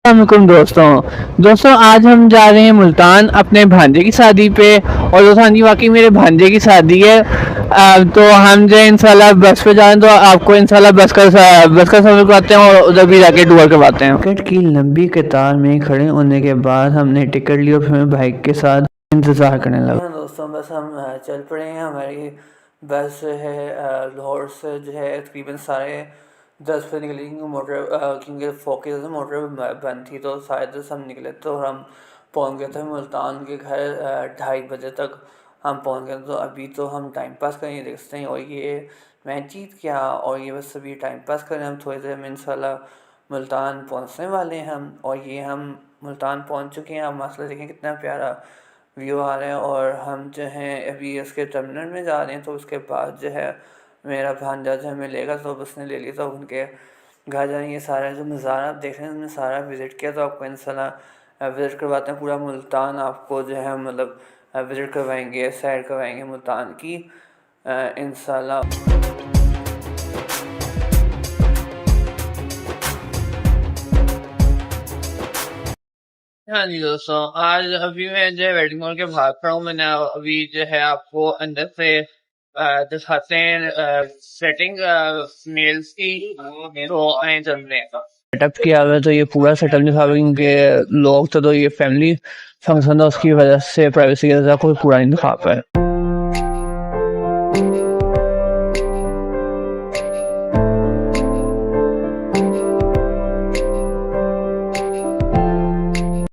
वालेकुम दोस्तों आज हम जा रहे हैं मुल्तान अपने भांजे की शादी पे। और दोस्तों हाँ जी, वाकई मेरे भांजे की शादी है। तो हम जो है इंशाल्लाह बस पे जा रहे हैं, तो आपको इंशाल्लाह बस का सफर करवाते हैं और उधर भी जाके टूर करवाते हैं। टिकट की लंबी कतार में खड़े होने के बाद हमने टिकट ली और फिर बाइक के साथ इंतज़ार करने लगा। हाँ दोस्तों, बस हम चल पड़े हैं। हमारी बस जो है लाहौर से जो है तकरीबन 10:30 पे निकली, क्योंकि फोकस से मोटर बंद थी, तो 10:30 हम निकले तो हम पहुंच गए थे मुल्तान के घर 2:30 बजे तक हम पहुंच गए। तो अभी तो हम टाइम पास करेंगे, देखते हैं। और ये मैं जीत क्या, और ये बस अभी टाइम पास करें। हम थोड़ी देर में इंशाल्लाह मुल्तान पहुंचने वाले हैं हम। और ये हम मुल्तान पहुंच चुके हैं। आप मसला देखें कितना प्यारा व्यू आ रहे हैं। और हम जो हैं अभी उसके टर्मिनल में जा रहे हैं, तो उसके बाद जो है मेरा भांजा जो हमें लेगा, तो उसने ले लिया, तो उनके घर जाएंगे। सारा जो नज़ारा आप देख रहे हैं, हमने सारा विज़िट किया, तो आपको इंशाल्लाह विज़िट करवाते हैं पूरा मुल्तान। आपको जो है मतलब विज़िट करवाएंगे, सैर करवाएंगे मुल्तान की इंशाल्लाह। हाँ जी दोस्तों, आज अभी मैं जो है वेडिंग हॉल के बाहर खड़ा हूँ। मैंने अभी जो है आपको अंदर से दिखाते हैं सेटिंग मेल्स की। तो आए चलते हैं। सेटअप किया हुआ है, तो ये पूरा सेटअप दिखा हुआ है, क्योंकि लोग तो ये फैमिली फंक्शन था, उसकी वजह से प्राइवेसी की वजह से कोई पूरा नहीं दिखा पाया।